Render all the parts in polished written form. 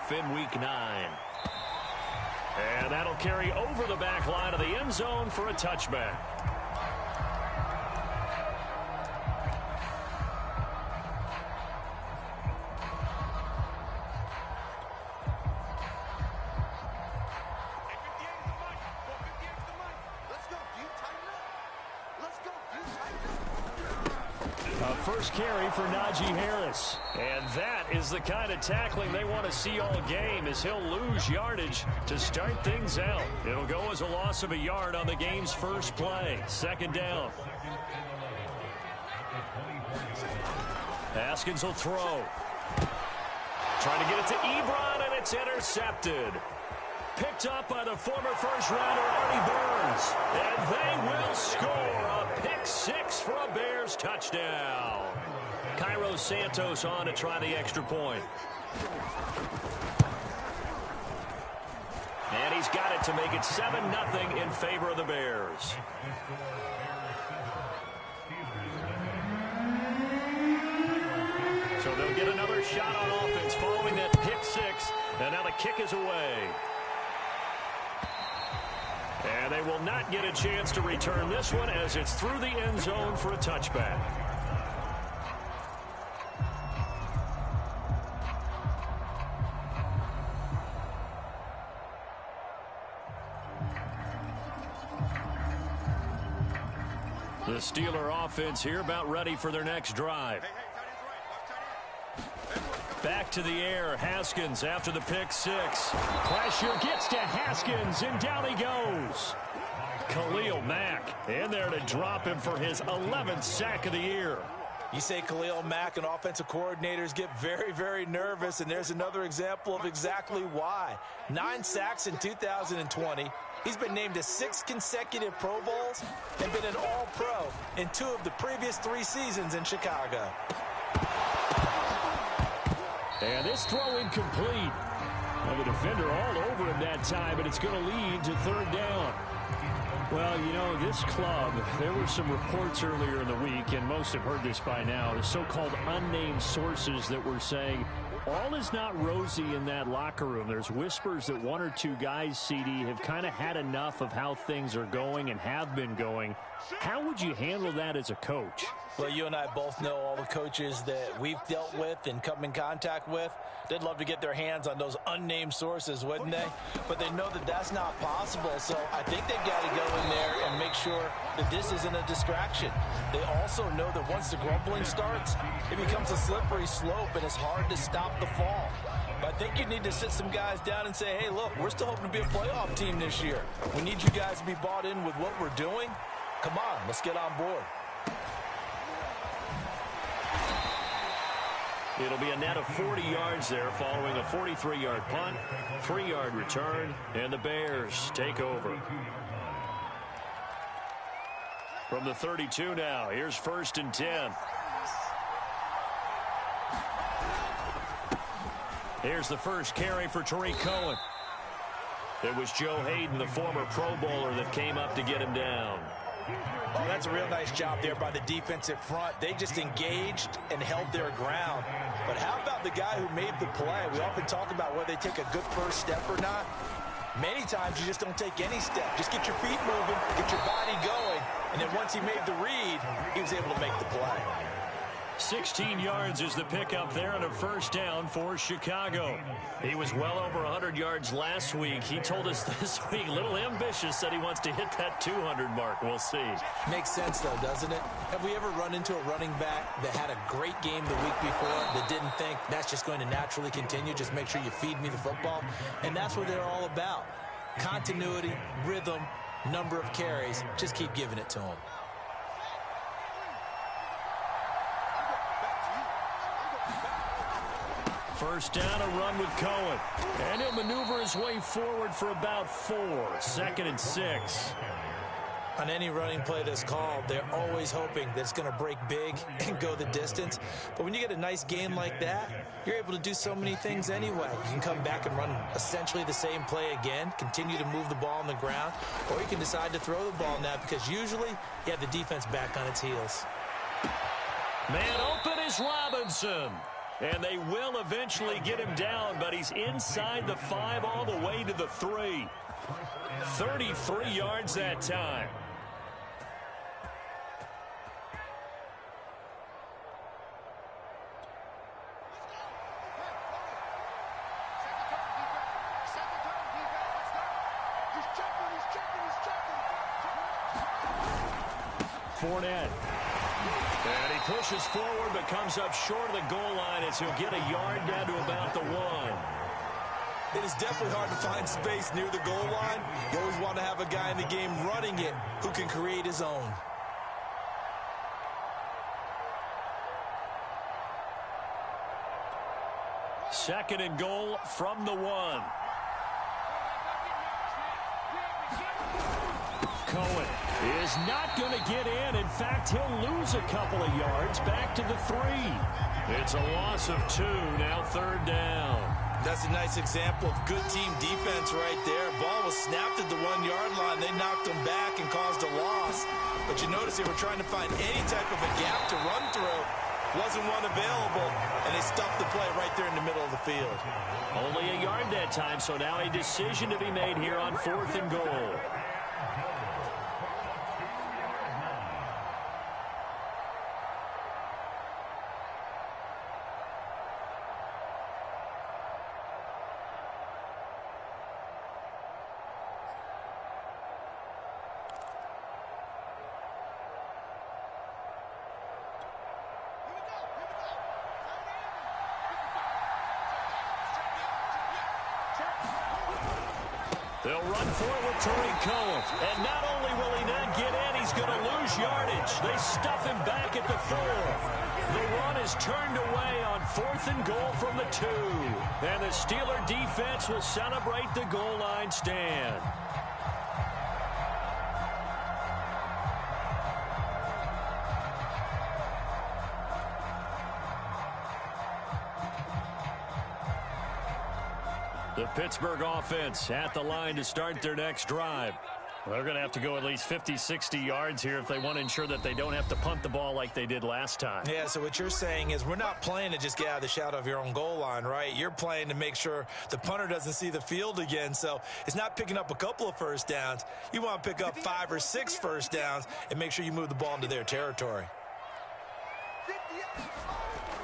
kickoff in Week 9. And that'll carry over the back line of the end zone for a touchback. First carry for Najee Harris. And that is the kind of tackling they want to see all game, as he'll lose yardage to start things out. It'll go as a loss of a yard on the game's first play. Second down. Haskins will throw. Trying to get it to Ebron, and it's intercepted. Picked up by the former first-rounder Artie Burns. And they will score a pick six for a Bears touchdown. Cairo Santos on to try the extra point. And he's got it to make it 7-0 in favor of the Bears. So they'll get another shot on offense following that pick six. And now the kick is away. And they will not get a chance to return this one as it's through the end zone for a touchback. The Steeler offense here about ready for their next drive. Back to the air, Haskins after the pick six. Pressure gets to Haskins, and down he goes. Khalil Mack in there to drop him for his 11th sack of the year. You say Khalil Mack and offensive coordinators get very, very nervous, and there's another example of exactly why. 9 sacks in 2020. He's been named to 6 consecutive Pro Bowls and been an All-Pro in 2 of the previous 3 seasons in Chicago. And this throw incomplete. Well, the defender all over him that time, but it's going to lead to third down. Well, you know, this club, there were some reports earlier in the week, and most have heard this by now, the so-called unnamed sources that were saying all is not rosy in that locker room. There's whispers that 1 or 2 guys, CD, have kind of had enough of how things are going and have been going. How would you handle that as a coach? Well, you and I both know all the coaches that we've dealt with and come in contact with. They'd love to get their hands on those unnamed sources, wouldn't they? But they know that that's not possible, so I think they've got to go in there and make sure that this isn't a distraction. They also know that once the grumbling starts, it becomes a slippery slope, and it's hard to stop the fall. But I think you need to sit some guys down and say, hey, look, we're still hoping to be a playoff team this year. We need you guys to be bought in with what we're doing. Come on, let's get on board. It'll be a net of 40 yards there following a 43-yard punt, 3-yard return, and the Bears take over. From the 32 now, here's 1st and 10. Here's the first carry for Tariq Cohen. It was Joe Hayden, the former Pro Bowler, that came up to get him down. Oh, that's a real nice job there by the defensive front. They just engaged and held their ground. But how about the guy who made the play? We often talk about whether they take a good first step or not. Many times you just don't take any step. Just get your feet moving, get your body going, and then once he made the read, he was able to make the play. 16 yards is the pickup there and a first down for Chicago. He was well over 100 yards last week. He told us this week, a little ambitious, said he wants to hit that 200 mark. We'll see. Makes sense, though, doesn't it? Have we ever run into a running back that had a great game the week before that didn't think that's just going to naturally continue? Just make sure you feed me the football. And that's what they're all about. Continuity, rhythm, number of carries. Just keep giving it to them. First down, a run with Cohen. And he'll maneuver his way forward for about 4. 2nd and 6. On any running play that's called, they're always hoping that it's going to break big and go the distance. But when you get a nice game like that, you're able to do so many things anyway. You can come back and run essentially the same play again, continue to move the ball on the ground, or you can decide to throw the ball now because usually you have the defense back on its heels. Man open is Robinson. And they will eventually get him down, but he's inside the 5 all the way to the 3. 33 yards that time. Fournette. And he pushes forward but comes up short of the goal line as he'll get a yard down to about the 1. It is definitely hard to find space near the goal line. You always want to have a guy in the game running it who can create his own. Second and goal from the 1. Cohen is not going to get in. In fact, he'll lose a couple of yards back to the 3. It's a loss of 2, now third down. That's a nice example of good team defense right there. Ball was snapped at the 1-yard line. They knocked him back and caused a loss. But you notice they were trying to find any type of a gap to run through. Wasn't one available, and they stuffed the play right there in the middle of the field. Only a yard that time, so now a decision to be made here on 4th and goal. They'll run forward to Cohen. And not only will he not get in, he's going to lose yardage. They stuff him back at the 4. The run is turned away on 4th and goal from the 2. And the Steeler defense will celebrate the goal line stand. The Pittsburgh offense at the line to start their next drive. Well, they're going to have to go at least 50, 60 yards here if they want to ensure that they don't have to punt the ball like they did last time. Yeah, so what you're saying is we're not playing to just get out of the shadow of your own goal line, right? You're playing to make sure the punter doesn't see the field again. So it's not picking up a couple of first downs. You want to pick up 5 or 6 first downs and make sure you move the ball into their territory.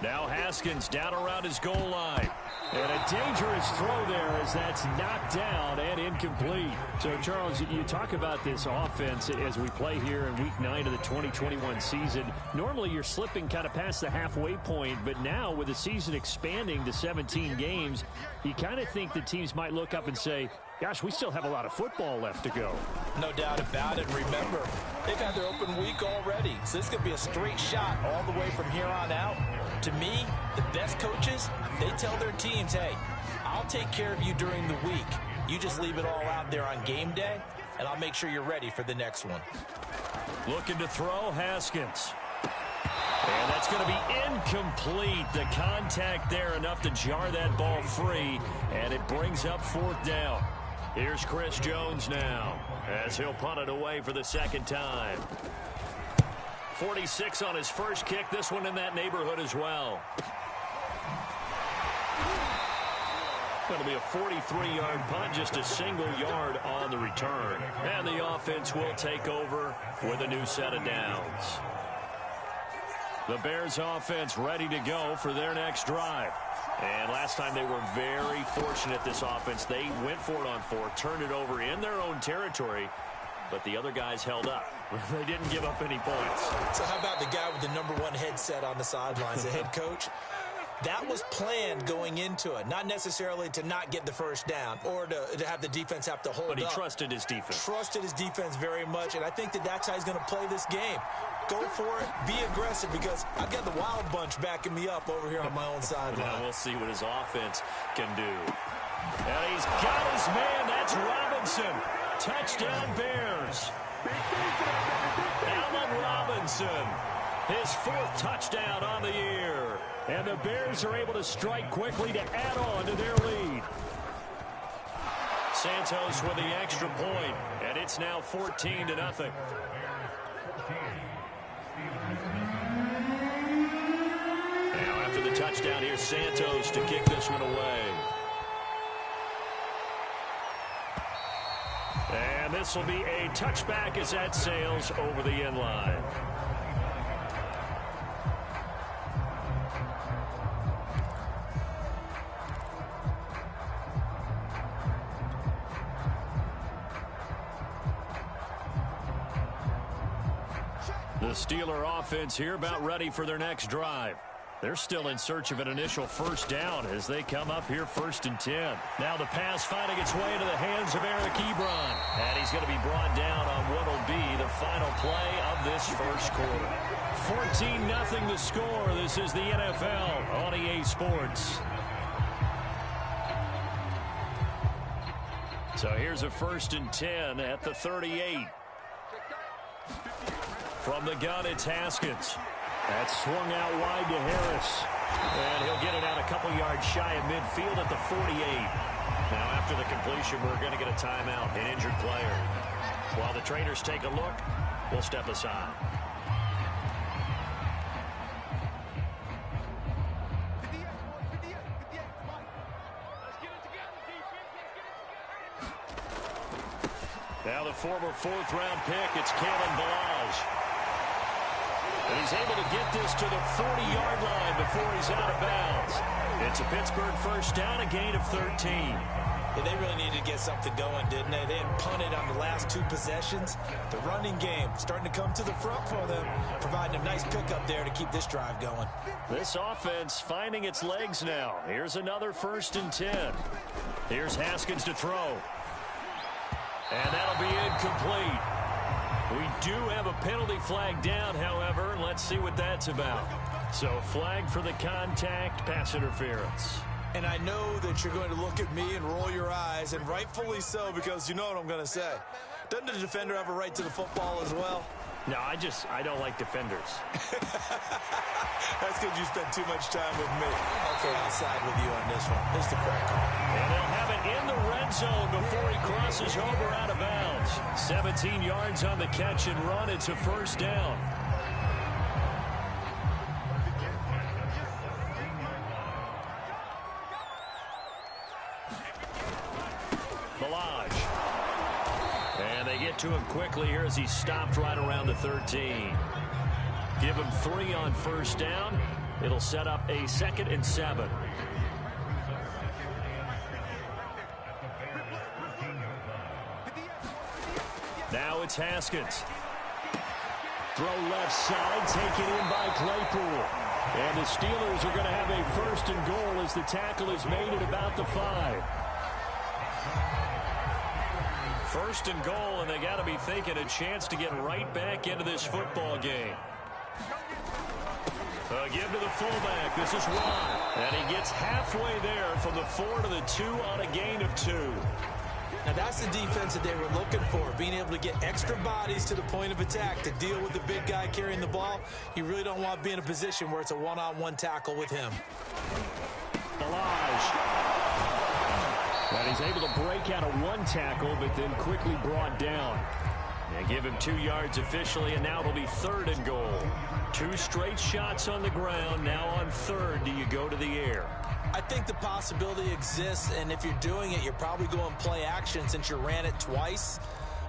Now Haskins down around his goal line. And a dangerous throw there as that's knocked down and incomplete. So, Charles, you talk about this offense as we play here in Week 9 of the 2021 season. Normally you're slipping kind of past the halfway point, but now with the season expanding to 17 games, you kind of think the teams might look up and say, gosh, we still have a lot of football left to go. No doubt about it. Remember, they've had their open week already, so this is going to be a straight shot all the way from here on out. To me, the best coaches, they tell their teams, hey, I'll take care of you during the week. You just leave it all out there on game day, and I'll make sure you're ready for the next one. Looking to throw, Haskins. And that's going to be incomplete. The contact there enough to jar that ball free, and it brings up 4th down. Here's Chris Jones now as he'll punt it away for the second time. 46 on his first kick. This one in that neighborhood as well. Going to be a 43-yard punt, just a single yard on the return. And the offense will take over with a new set of downs. The Bears offense ready to go for their next drive. And last time they were very fortunate, this offense. They went for it on 4, turned it over in their own territory, but the other guys held up. They didn't give up any points. So how about the guy with the #1 headset on the sidelines, the head coach? That was planned going into it, not necessarily to not get the first down or to have the defense have to hold up. But he trusted his defense. Trusted his defense very much, and I think that's how he's going to play this game. Go for it, be aggressive, because I've got the wild bunch backing me up over here on my own sideline. Now we'll see what his offense can do. And he's got his man. That's Robinson. Touchdown, Bears. Allen Robinson, his 4th touchdown on the year. And the Bears are able to strike quickly to add on to their lead. Santos with the extra point, and it's now 14-0. Now after the touchdown touchdown. Here's Santos to kick this one away. And this will be a touchback as that sails over the end line. The Steeler offense here about ready for their next drive. They're still in search of an initial first down as they come up here 1st and 10. Now the pass finding its way into the hands of Eric Ebron. And he's going to be brought down on what will be the final play of this first quarter. 14-0 the score. This is the NFL on EA Sports. So here's a 1st and 10 at the 38. From the gun, it's Haskins. That's swung out wide to Harris. And he'll get it out a couple yards shy of midfield at the 48. Now, after the completion, we're going to get a timeout, an injured player. While the trainers take a look, we'll step aside. Now the former 4th-round pick, it's Kalen Balazs. And he's able to get this to the 40-yard line before he's out of bounds. It's a Pittsburgh first down, a gain of 13. Yeah, they really needed to get something going, didn't they? They had punted on the last 2 possessions. The running game starting to come to the front for them, providing a nice pickup there to keep this drive going. This offense finding its legs now. Here's another 1st and 10. Here's Haskins to throw. And that'll be incomplete. We do have a penalty flag down, however, and let's see what that's about. So flag for the contact, pass interference. And I know that you're going to look at me and roll your eyes, and rightfully so, because you know what I'm going to say. Doesn't the defender have a right to the football as well? No, I don't like defenders. That's because you spent too much time with me. Okay, I'll side with you on this one. This is the correct call. And they'll have it in the red zone before he crosses over out of bounds. 17 yards on the catch and run. It's a first down. Balazs. And they get to him quickly here as he stopped right around the 13. Give him 3 on first down. It'll set up a 2nd and 7. Now it's Haskins. Throw left side, taken in by Claypool. And the Steelers are going to have a 1st and goal as the tackle is made at about the 5. 1st and goal, and they got to be thinking a chance to get right back into this football game. Give to the fullback. This is Watt. And he gets halfway there from the 4 to the 2 on a gain of 2. Now that's the defense that they were looking for, being able to get extra bodies to the point of attack to deal with the big guy carrying the ball. You really don't want to be in a position where it's a one-on-one tackle with him. Balazs. And he's able to break out of 1 tackle, but then quickly brought down. And give him 2 yards officially, and now it'll be 3rd and goal. 2 straight shots on the ground. Now on 3rd, do you go to the air? I think the possibility exists, and if you're doing it, you're probably going play action since you ran it twice.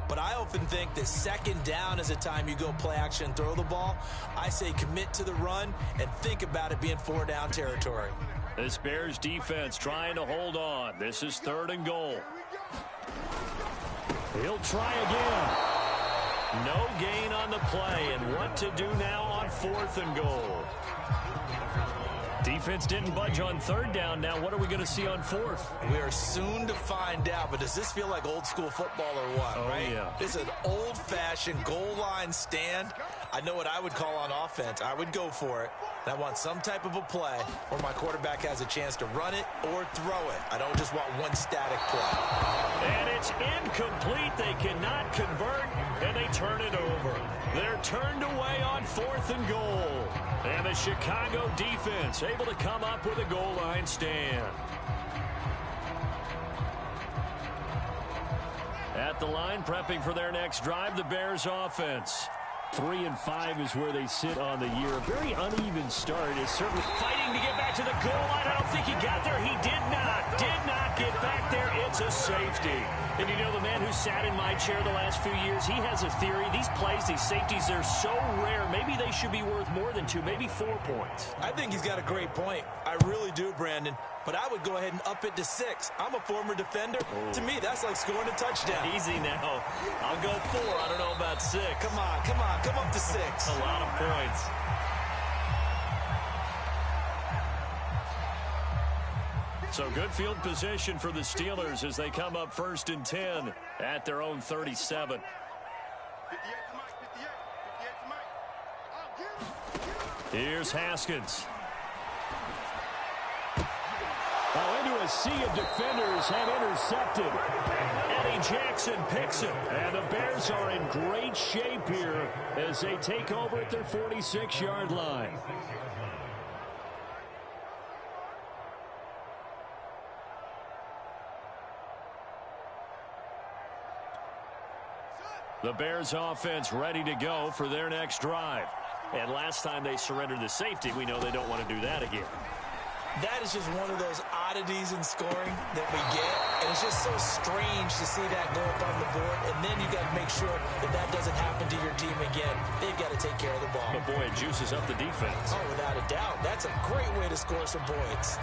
But I often think that 2nd down is a time you go play action and throw the ball. I say commit to the run and think about it being 4-down territory. This Bears defense trying to hold on. This is 3rd and goal. He'll try again. No gain on the play, and what to do now on 4th and goal. Defense didn't budge on 3rd down. Now what are we going to see on 4th? We are soon to find out, but does this feel like old school football or what, right? Yeah. This is an old-fashioned goal line stand. I know what I would call on offense. I would go for it. And I want some type of a play where my quarterback has a chance to run it or throw it. I don't just want one static play. And it's incomplete. They cannot convert, and they turn it over. They're turned away on 4th and goal. And the Chicago defense able to come up with a goal line stand. At the line, prepping for their next drive, the Bears offense. 3-5 is where they sit on the year. A very uneven start. Is certainly fighting to get back to the goal line. I don't think he got there. He did not get back there. It's a safety. And you know, the man who sat in my chair the last few years, he has a theory. These plays, these safeties, they're so rare. Maybe they should be worth more than 2, maybe 4 points. I think he's got a great point. I really do, Brandon. But I would go ahead and up it to 6. I'm a former defender. Oh. To me, that's like scoring a touchdown. Easy now. I'll go 4. I don't know about 6. Come on. Come up to 6. A lot of points. So good field position for the Steelers as they come up 1st and 10 at their own 37. Here's Haskins. Into a sea of defenders and intercepted. Eddie Jackson picks it. And the Bears are in great shape here as they take over at their 46-yard line. The Bears offense ready to go for their next drive. And last time they surrendered the safety, we know they don't want to do that again. That is just one of those oddities in scoring that we get. And it's just so strange to see that go up on the board. And then you got to make sure that that doesn't happen to your team again. They've got to take care of the ball. But, boy, it juices up the defense. Oh, without a doubt. That's a great way to score some points.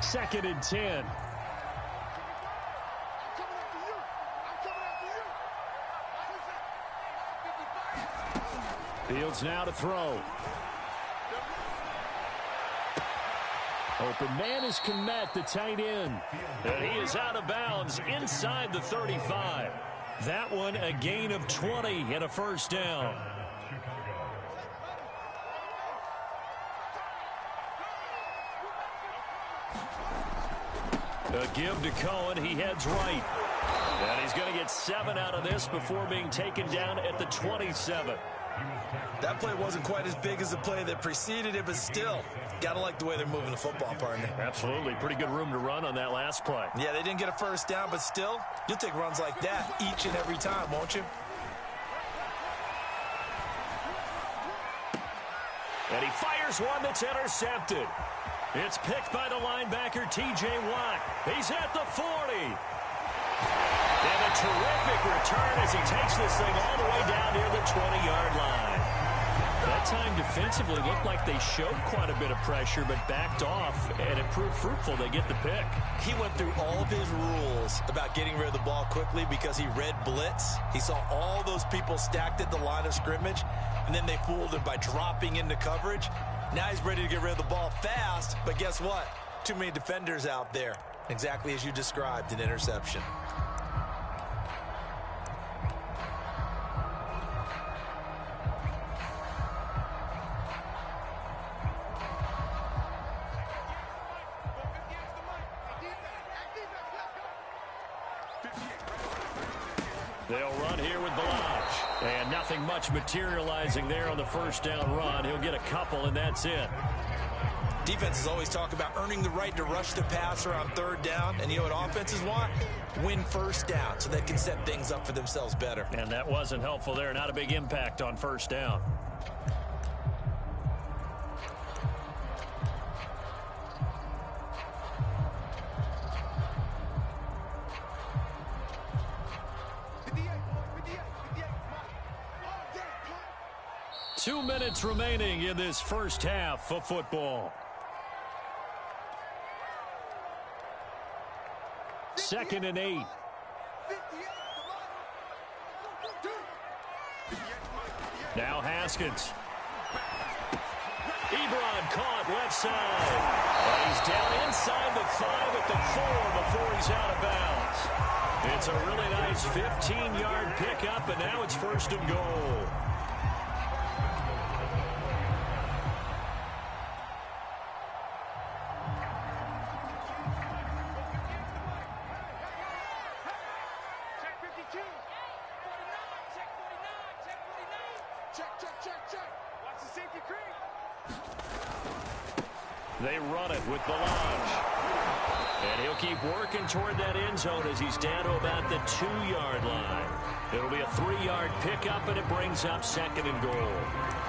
Second and 10. Fields now to throw. Open man is Kmet, the tight end. And he is out of bounds inside the 35. That one a gain of 20 and a first down. A give to Cohen. He heads right. And he's going to get 7 out of this before being taken down at the 27. That play wasn't quite as big as the play that preceded it, but still, got to like the way they're moving the football, partner. Absolutely. Pretty good room to run on that last play. Yeah, they didn't get a first down, but still, you'll take runs like that each and every time, won't you? And he fires one that's intercepted. It's picked by the linebacker, T.J. Watt. He's at the 40. And a terrific return as he takes this thing all the way down near the 20-yard line. That time defensively looked like they showed quite a bit of pressure but backed off, and it proved fruitful. They get the pick. He went through all of his rules about getting rid of the ball quickly because he read blitz. He saw all those people stacked at the line of scrimmage, and then they fooled him by dropping into coverage. Now he's ready to get rid of the ball fast, but guess what? Too many defenders out there. Exactly as you described, an interception. They'll run here with Balaj. And nothing much materializing there on the first down run. He'll get a couple, and that's it. Defenses always talk about earning the right to rush the passer on third down. And you know what offenses want? Win first down so they can set things up for themselves better. And that wasn't helpful there. Not a big impact on first down. Two minutes remaining in this first half of football. Second and 8. Now Haskins. Ebron caught left side. And he's down inside the 5 at the 4 before he's out of bounds. It's a really nice 15-yard pickup, and now it's first and goal. They run it with Balaj. And he'll keep working toward that end zone as he's down to about the 2-yard line. It'll be a 3-yard pickup, and it brings up 2nd and goal.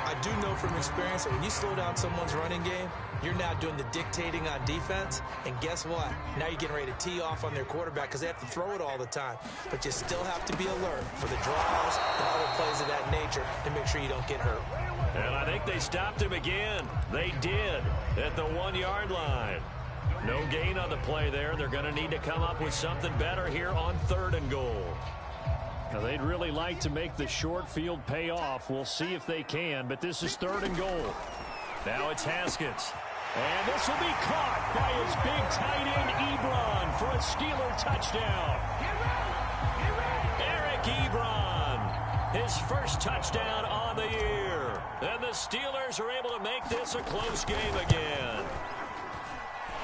I do know from experience that when you slow down someone's running game, you're now doing the dictating on defense. And guess what? Now you're getting ready to tee off on their quarterback because they have to throw it all the time. But you still have to be alert for the draws and other plays of that nature to make sure you don't get hurt. And I think they stopped him again. They did at the 1-yard line. No gain on the play there. They're going to need to come up with something better here on 3rd and goal. Now, they'd really like to make the short field pay off. We'll see if they can, but this is 3rd and goal. Now it's Haskins. And this will be caught by his big tight end, Ebron, for a Steeler touchdown. Eric Ebron, his first touchdown on the year. And the Steelers are able to make this a close game again.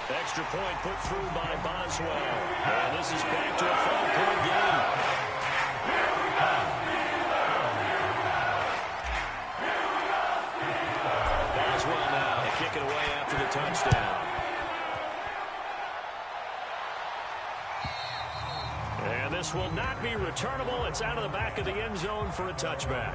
Extra point put through by Boswell. And this is back to a 5-point game. Boswell now to kick it away after the touchdown. And this will not be returnable. It's out of the back of the end zone for a touchback.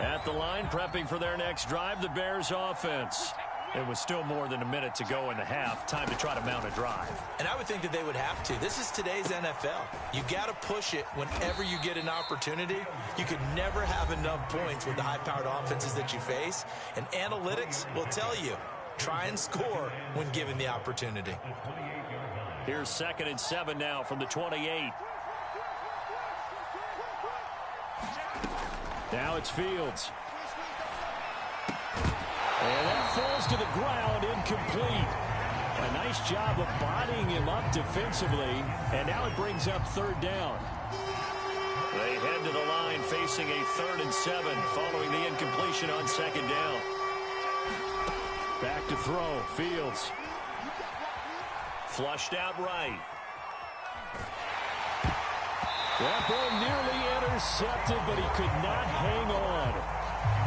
At the line, prepping for their next drive, the Bears offense. It was still more than a minute to go in the half. Time to try to mount a drive. And I would think that they would have to. This is today's NFL. You got to push it whenever you get an opportunity. You could never have enough points with the high-powered offenses that you face. And analytics will tell you, try and score when given the opportunity. Here's 2nd and 7 now from the 28. Now it's Fields. And that falls to the ground, incomplete. A nice job of bodying him up defensively, and now it brings up 3rd down. They head to the line facing a 3rd and 7 following the incompletion on 2nd down. Back to throw, Fields. Flushed out right. That ball nearly intercepted, but he could not hang on.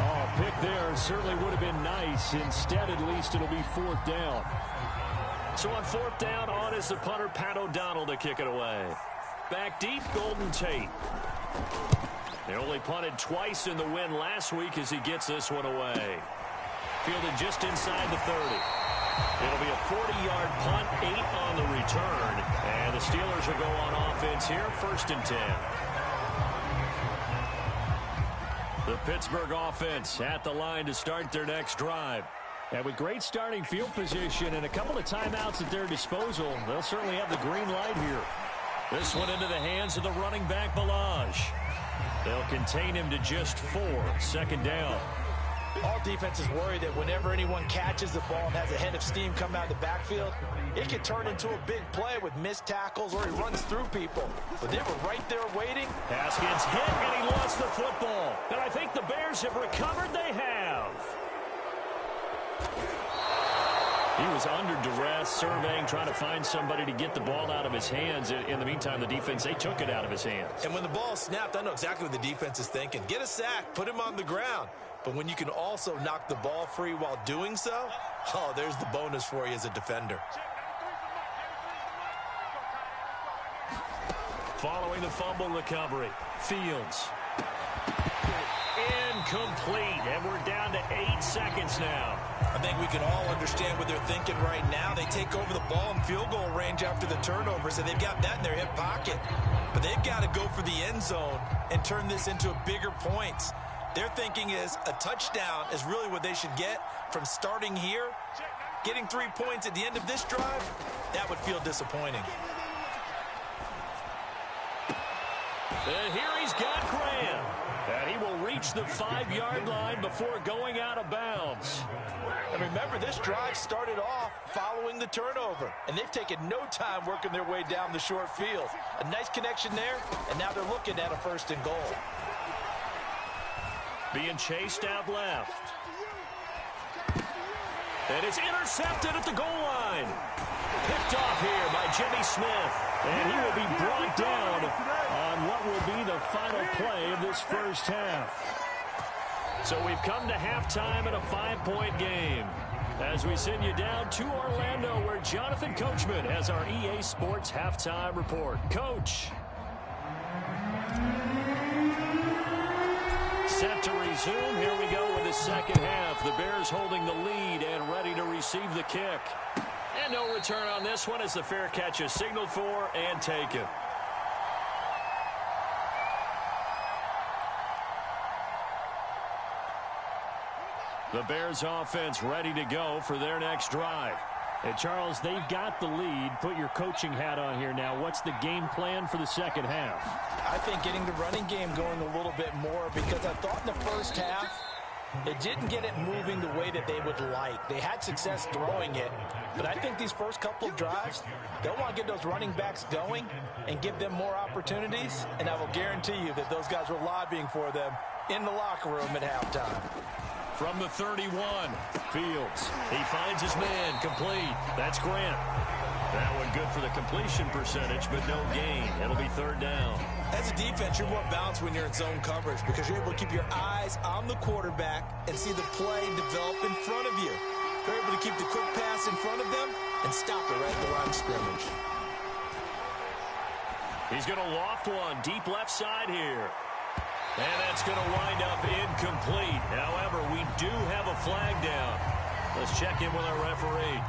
Oh, pick there certainly would have been nice. Instead, at least, it'll be 4th down. So on 4th down, on is the punter, Pat O'Donnell, to kick it away. Back deep, Golden Tate. They only punted twice in the win last week as he gets this one away. Fielded just inside the 30. It'll be a 40-yard punt, 8 on the return. And the Steelers will go on offense here, 1st and 10. The Pittsburgh offense at the line to start their next drive. And with great starting field position and a couple of timeouts at their disposal, they'll certainly have the green light here. This one into the hands of the running back, Balaj. They'll contain him to just 4, 2nd down. All defenses worry that whenever anyone catches the ball and has a head of steam come out of the backfield, it can turn into a big play with missed tackles or he runs through people. But they were right there waiting. Haskins hit, and he lost the football. And I think the Bears have recovered. They have. He was under duress, surveying, trying to find somebody to get the ball out of his hands. In the meantime, the defense, they took it out of his hands. And when the ball snapped, I know exactly what the defense is thinking. Get a sack, put him on the ground. But when you can also knock the ball free while doing so, oh, there's the bonus for you as a defender. Following the fumble recovery, Fields. Incomplete, and we're down to 8 seconds now. I think we can all understand what they're thinking right now. They take over the ball in field goal range after the turnover, so they've got that in their hip pocket. But they've got to go for the end zone and turn this into bigger points. Their thinking is a touchdown is really what they should get from starting here. Getting 3 points at the end of this drive, that would feel disappointing. And here he's got Graham. And he will reach the 5-yard line before going out of bounds. And remember, this drive started off following the turnover. And they've taken no time working their way down the short field. A nice connection there, and now they're looking at a 1st and goal. Being chased out left. And it's intercepted at the goal line. Picked off here by Jimmy Smith. And he will be brought down on what will be the final play of this first half. So we've come to halftime in a 5-point game. As we send you down to Orlando, where Jonathan Coachman has our EA Sports Halftime Report. Coach. Set to resume. Here we go with the second half. The Bears holding the lead and ready to receive the kick. And no return on this one as the fair catch is signaled for and taken. The Bears offense ready to go for their next drive. And Charles, they've got the lead. Put your coaching hat on here now. What's the game plan for the second half? I think getting the running game going a little bit more, because I thought in the first half it didn't get it moving the way that they would like. They had success throwing it, but I think these first couple of drives, they'll want to get those running backs going and give them more opportunities, and I will guarantee you that those guys were lobbying for them in the locker room at halftime. From the 31, Fields. He finds his man, complete. That's Grant. That one good for the completion percentage, but no gain. It'll be third down. As a defense, you're more balanced when you're in zone coverage because you're able to keep your eyes on the quarterback and see the play develop in front of you. You're able to keep the quick pass in front of them and stop it right at the line of scrimmage. He's going to loft one deep left side here. And that's going to wind up incomplete. However, we do have a flag down. Let's check in with our referee.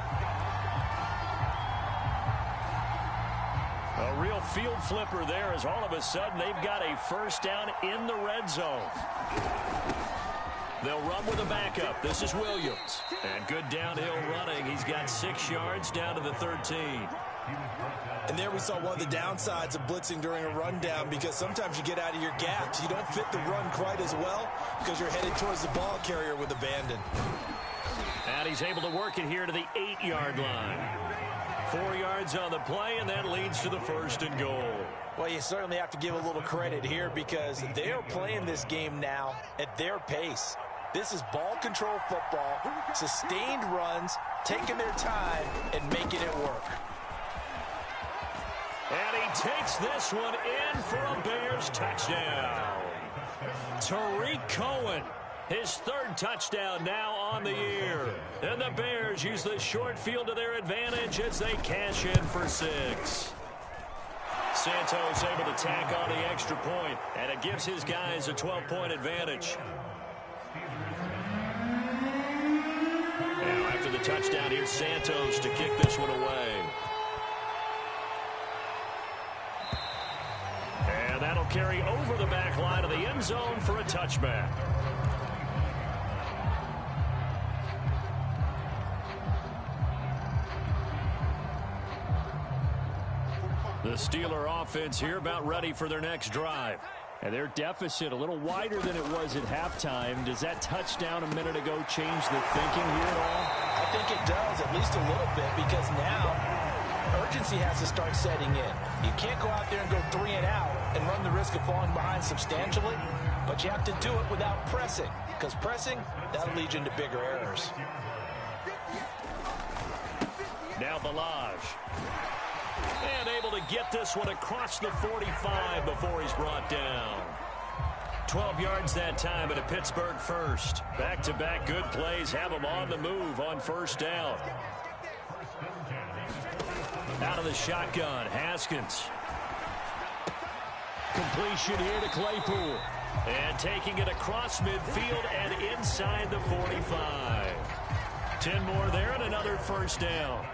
A real field flipper there as all of a sudden they've got a first down in the red zone. They'll run with a backup. This is Williams. And good downhill running. He's got 6 yards down to the 13. And there we saw one of the downsides of blitzing during a rundown, because sometimes you get out of your gaps. You don't fit the run quite as well because you're headed towards the ball carrier with abandon. And he's able to work it here to the 8-yard line. 4 yards on the play, and that leads to the first and goal. Well, you certainly have to give a little credit here because they are playing this game now at their pace. This is ball control football, sustained runs, taking their time and making it work. And he takes this one in for a Bears touchdown. Tariq Cohen, his third touchdown now on the year. And the Bears use the short field to their advantage as they cash in for 6. Santos able to tack on the extra point, and it gives his guys a 12-point advantage. Now after the touchdown, here's Santos to kick this one away. And that'll carry over the back line of the end zone for a touchback. The Steeler offense here about ready for their next drive. And their deficit a little wider than it was at halftime. Does that touchdown a minute ago change the thinking here at all? I think it does, at least a little bit, because now urgency has to start setting in. You can't go out there and go 3 and out and run the risk of falling behind substantially, but you have to do it without pressing, because pressing, that'll lead you into bigger errors. Now Balaj. And able to get this one across the 45 before he's brought down. 12 yards that time at a Pittsburgh first. Back-to-back good plays have him on the move on first down. Out of the shotgun, Haskins. Completion here to Claypool. And taking it across midfield and inside the 45. 10 more there and another first down.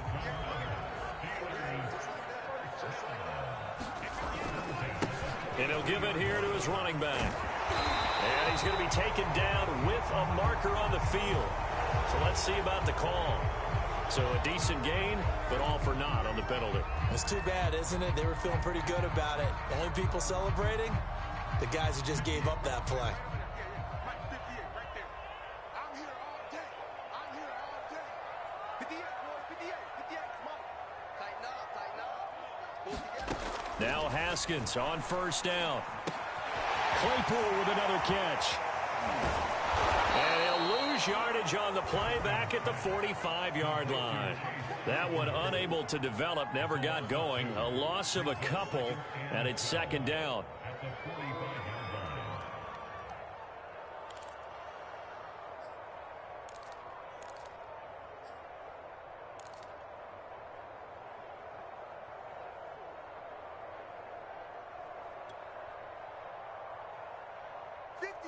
And he'll give it here to his running back. And he's going to be taken down with a marker on the field. So let's see about the call. So a decent gain, but all for naught on the penalty. It's too bad, isn't it? They were feeling pretty good about it. Only people celebrating, the guys who just gave up that play. Now Haskins on first down. Claypool with another catch. And he'll lose yardage on the play back at the 45-yard line. That one unable to develop, never got going. A loss of a couple, and it's second down.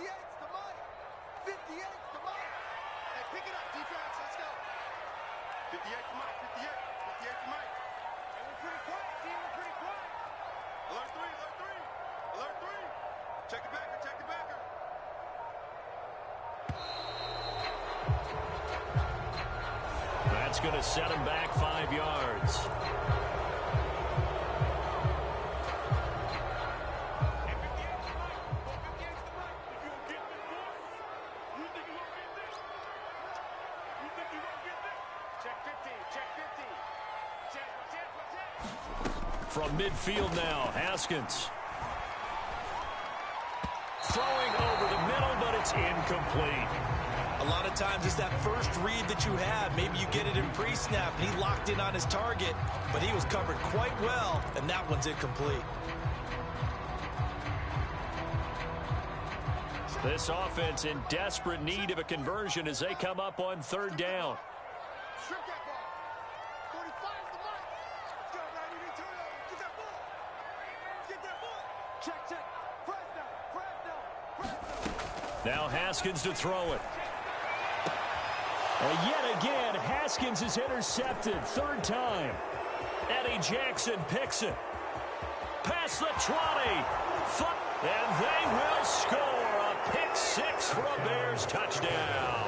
58's the money. 58's the money. Hey, pick it up, defense. Let's go. 58's the money. 58. 58's the money. Hey, we're pretty quiet, team. We're pretty quiet. Alert 3. Alert 3. Alert 3. Check the backer. Check the backer. That's going to set him back 5 yards. From midfield now, Haskins. Throwing over the middle, but it's incomplete. A lot of times it's that first read that you have. Maybe you get it in pre-snap, and he locked in on his target, but he was covered quite well, and that one's incomplete. This offense in desperate need of a conversion as they come up on 3rd down. Strip that ball. 45's the mark. Let's go, man. You need turnover. Get that ball. Get that ball. Check, check. Press down. Press down. Press down. Now Haskins to throw it. Yet again, Haskins is intercepted. 3rd time. Eddie Jackson picks it. Past the 20. And they will score a pick 6 for a Bears touchdown.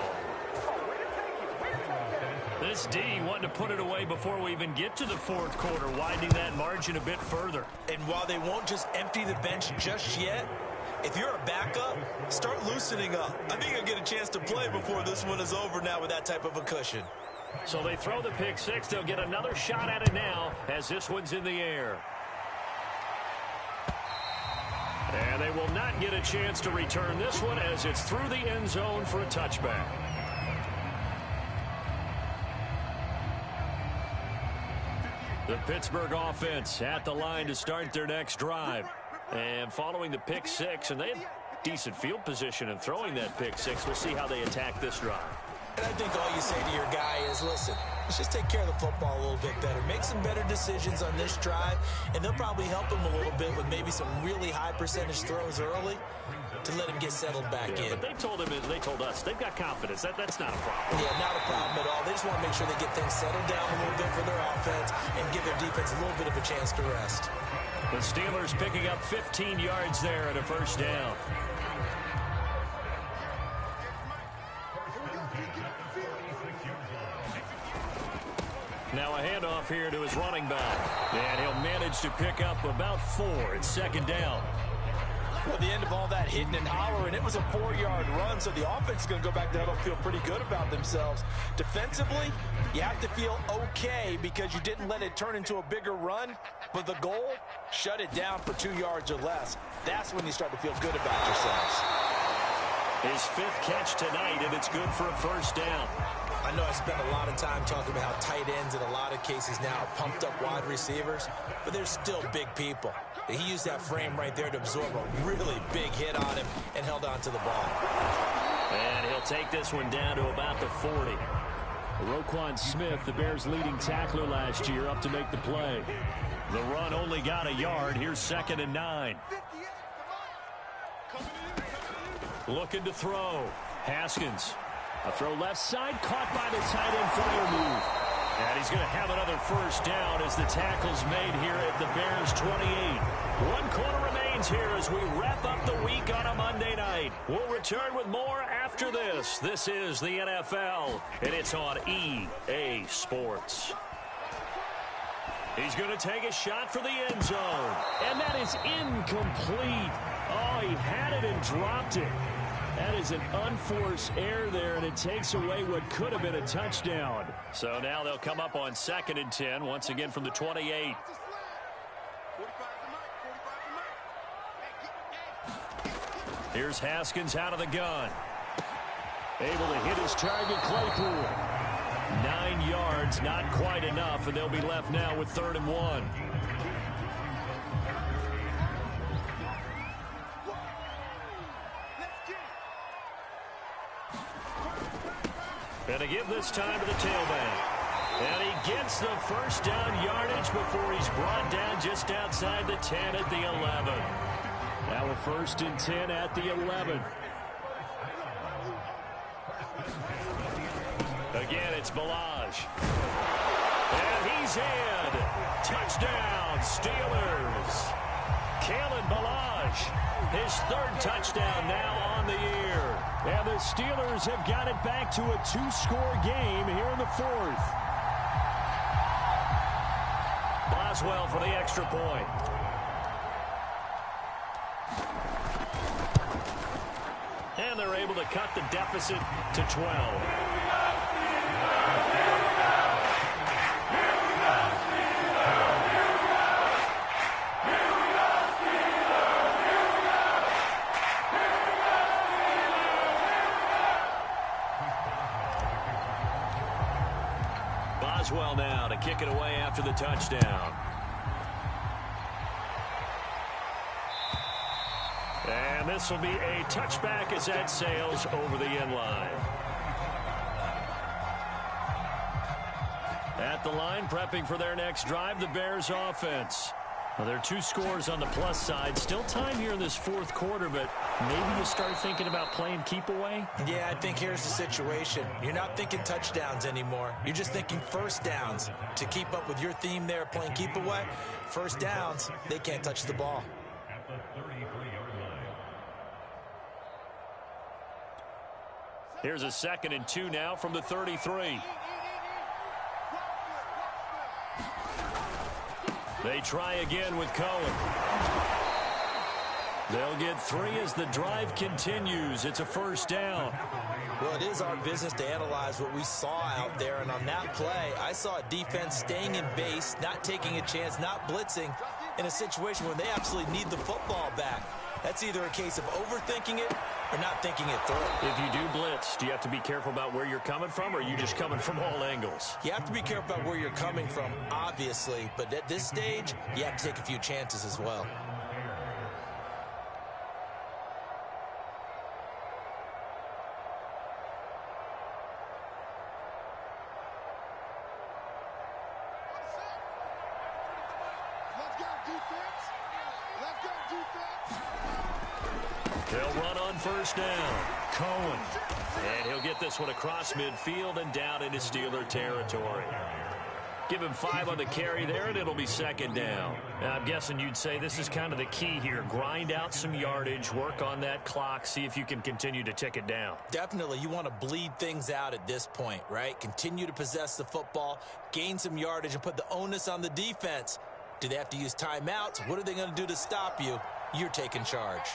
This D wanted to put it away before we even get to the 4th quarter, widening that margin a bit further. And while they won't just empty the bench just yet, if you're a backup, start loosening up. I think you'll get a chance to play before this one is over now with that type of a cushion. So they throw the pick 6. They'll get another shot at it now as this one's in the air. And they will not get a chance to return this one as it's through the end zone for a touchback. The Pittsburgh offense at the line to start their next drive. And following the pick 6, and they had decent field position in throwing that pick 6. We'll see how they attack this drive. And I think all you say to your guy is, listen, let's just take care of the football a little bit better. Make some better decisions on this drive, and they'll probably help him a little bit with maybe some really high percentage throws early to let him get settled back in. But they told him, they told us, they've got confidence. That's not a problem. Yeah, not a problem at all. They just want to make sure they get things settled down a little bit for their offense and give their defense a little bit of a chance to rest. The Steelers picking up 15 yards there at a 1st down. Now a handoff here to his running back. And he'll manage to pick up about 4 at 2nd down. Well, the end of all that hitting and hollering, it was a 4-yard run, so the offense is going to go back there and feel pretty good about themselves. Defensively, you have to feel okay because you didn't let it turn into a bigger run, but the goal, shut it down for 2 yards or less. That's when you start to feel good about yourselves. His 5th catch tonight, and it's good for a 1st down. I know I spent a lot of time talking about how tight ends in a lot of cases now are pumped up wide receivers, but they're still big people. He used that frame right there to absorb a really big hit on him and held on to the ball. And he'll take this one down to about the 40. Roquan Smith, the Bears' leading tackler last year, up to make the play. The run only got a yard. Here's 2nd and 9. Looking to throw. Haskins. A throw left side, caught by the tight end flyer move. And he's going to have another 1st down as the tackle's made here at the Bears 28. 1 quarter remains here as we wrap up the week on a Monday night. We'll return with more after this. This is the NFL, and it's on EA Sports. He's going to take a shot for the end zone. And that is incomplete. Oh, he had it and dropped it. That is an unforced error there, and it takes away what could have been a touchdown. So now they'll come up on 2nd and 10, once again from the 28. Here's Haskins out of the gun. Able to hit his target, Claypool. 9 yards, not quite enough, and they'll be left now with 3rd and 1. And to give this time to the tailback. And he gets the 1st down yardage before he's brought down just outside the 10 at the 11. Now a 1st and 10 at the 11. Again, it's Balaj. And he's in. Touchdown, Steelers. Kalen Balaj, his third touchdown now on the year. And the Steelers have got it back to a 2-score game here in the fourth. Boswell for the extra point. And they're able to cut the deficit to 12. Boswell now to kick it away after the touchdown. And this will be a touchback as that sails over the end line. At the line, prepping for their next drive, the Bears offense. Well, there are 2 scores on the plus side. Still time here in this fourth quarter, but maybe you start thinking about playing keep away? Yeah, I think here's the situation. You're not thinking touchdowns anymore. You're just thinking first downs. To keep up with your theme there, playing keep away, first downs, they can't touch the ball. Here's a 2nd and 2 now from the 33. They try again with Cohen. They'll get 3 as the drive continues. It's a first down. Well, it is our business to analyze what we saw out there, and on that play, I saw a defense staying in base, not taking a chance, not blitzing, in a situation where they absolutely need the football back. That's either a case of overthinking it or not thinking it through. If you do blitz, do you have to be careful about where you're coming from, or are you just coming from all angles? You have to be careful about where you're coming from, obviously, but at this stage, you have to take a few chances as well. They'll run on first down. Cohen. And he'll get this one across midfield and down into Steeler territory. Give him 5 on the carry there, and it'll be 2nd down. Now, I'm guessing you'd say this is kind of the key here. Grind out some yardage, work on that clock, see if you can continue to tick it down. Definitely. You want to bleed things out at this point, right? Continue to possess the football, gain some yardage, and put the onus on the defense. Do they have to use timeouts? What are they going to do to stop you? You're taking charge.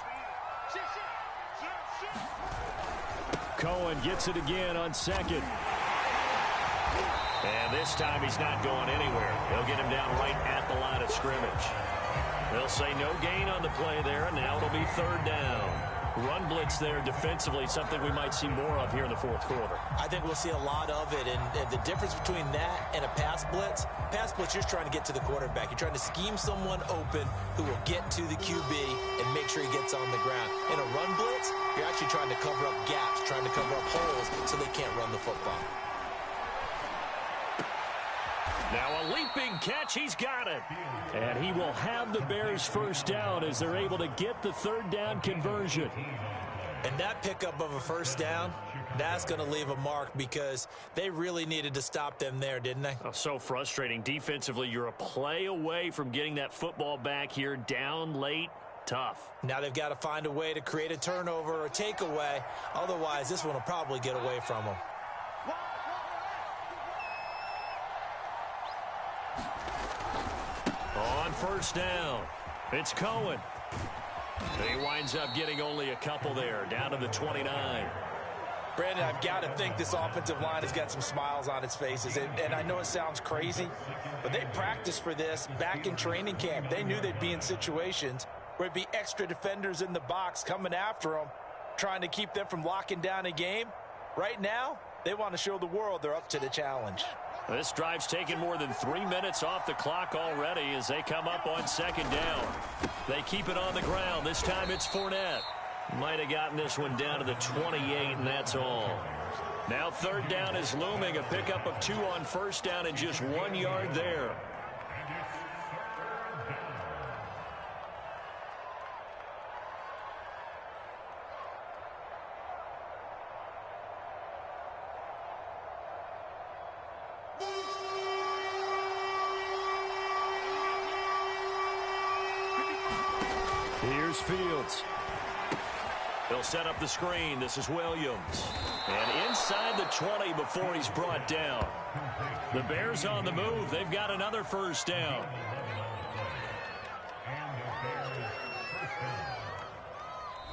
Cohen gets it again on 2nd. And this time he's not going anywhere. They'll get him down right at the line of scrimmage. They'll say no gain on the play there, and now it'll be 3rd down. Run blitz there defensively, something we might see more of here in the fourth quarter. I think we'll see a lot of it, and the difference between that and a pass blitz, you're just trying to get to the quarterback. You're trying to scheme someone open who will get to the QB and make sure he gets on the ground. In a run blitz, you're actually trying to cover up gaps, trying to cover up holes so they can't run the football. Now a leaping catch, he's got it. And he will have the Bears first down as they're able to get the 3rd down conversion. And that pickup of a first down, that's going to leave a mark because they really needed to stop them there, didn't they? Oh, so frustrating. Defensively, you're a play away from getting that football back here down late. Tough. Now they've got to find a way to create a turnover or a takeaway. Otherwise, this one will probably get away from them. On first down, it's Cohen. He winds up getting only a couple there, down to the 29. Brandon, I've got to think this offensive line has got some smiles on its faces. And I know it sounds crazy, but they practiced for this back in training camp. They knew they'd be in situations where it'd be extra defenders in the box coming after them, trying to keep them from locking down a game. Right now, they want to show the world they're up to the challenge. This drive's taken more than 3 minutes off the clock already as they come up on 2nd down. They keep it on the ground. This time it's Fournette. Might have gotten this one down to the 28, and that's all. Now 3rd down is looming. A pickup of 2 on first down and just 1 yard there. goes Fields. They'll set up the screen. This is Williams. And inside the 20 before he's brought down. The Bears on the move. They've got another first down.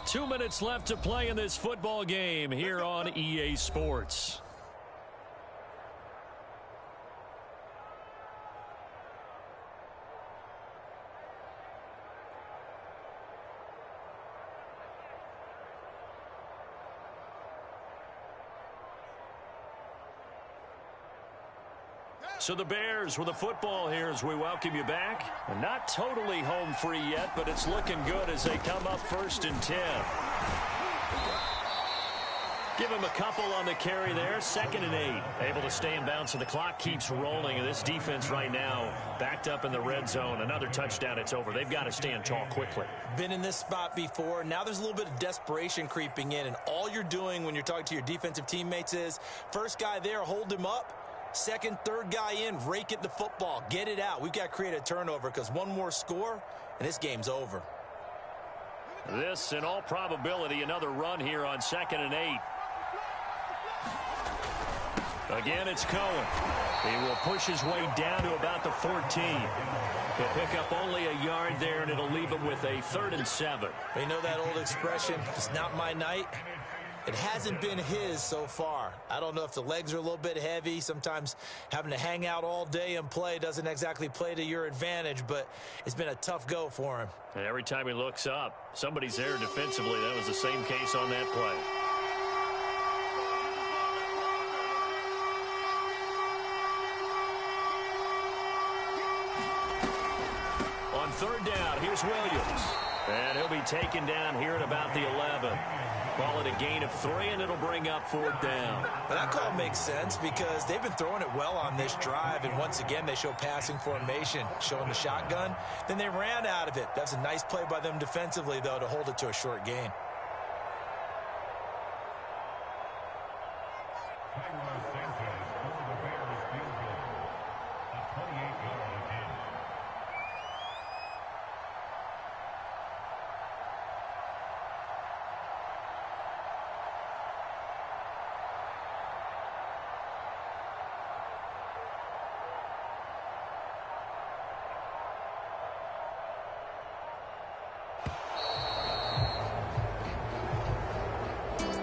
Two minutes left to play in this football game here on EA Sports. So the Bears with the football here as we welcome you back. And not totally home free yet, but it's looking good as they come up 1st and 10. Give him a couple on the carry there. 2nd and 8. Able to stay in bounds, so the clock keeps rolling. And this defense right now backed up in the red zone. Another touchdown, it's over. They've got to stand tall quickly. Been in this spot before. Now there's a little bit of desperation creeping in. And all you're doing when you're talking to your defensive teammates is, first guy there, hold him up. Second, third guy in, rake at the football. Get it out. We've got to create a turnover because one more score, and this game's over. This, in all probability, another run here on 2nd and 8. Again, it's Cohen. He will push his way down to about the 14. He'll pick up only a yard there, and it'll leave him with a 3rd and 7. You know that old expression, it's not my night? It hasn't been his so far. I don't know if the legs are a little bit heavy. Sometimes having to hang out all day and play doesn't exactly play to your advantage, but it's been a tough go for him. And every time he looks up, somebody's there defensively. That was the same case on that play. On 3rd down, here's Williams. And he'll be taken down here at about the 11. Call it a gain of 3, and it'll bring up 4th down. But that call makes sense because they've been throwing it well on this drive, and once again they show passing formation, showing the shotgun. Then they ran out of it. That's a nice play by them defensively, though, to hold it to a short gain.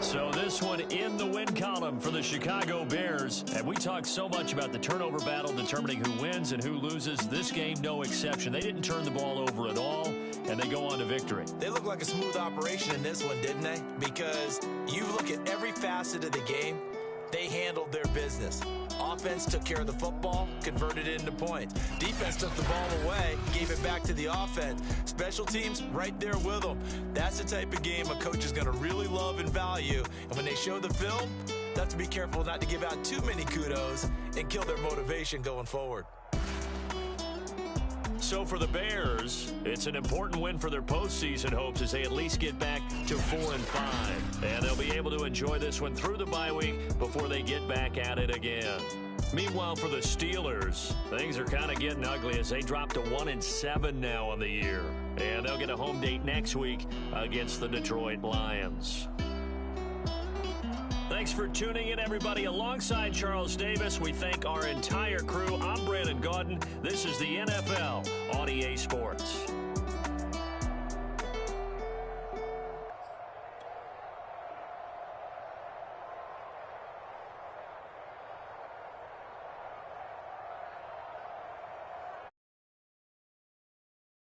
So this one in the win column for the Chicago Bears. And we talk so much about the turnover battle determining who wins and who loses. This game, no exception. They didn't turn the ball over at all, and they go on to victory. They look like a smooth operation in this one, didn't they? Because you look at every facet of the game, they handled their business. Offense took care of the football, converted it into points. Defense took the ball away, gave it back to the offense. Special teams, right there with them. That's the type of game a coach is going to really love and value. And when they show the film, they have to be careful not to give out too many kudos and kill their motivation going forward. So for the Bears, it's an important win for their postseason hopes as they at least get back to 4-5. And they'll be able to enjoy this one through the bye week before they get back at it again. Meanwhile, for the Steelers, things are kind of getting ugly as they drop to 1-7 now on the year. And they'll get a home date next week against the Detroit Lions. Thanks for tuning in, everybody. Alongside Charles Davis, we thank our entire crew. I'm Brandon Gaudin. This is the NFL on EA Sports.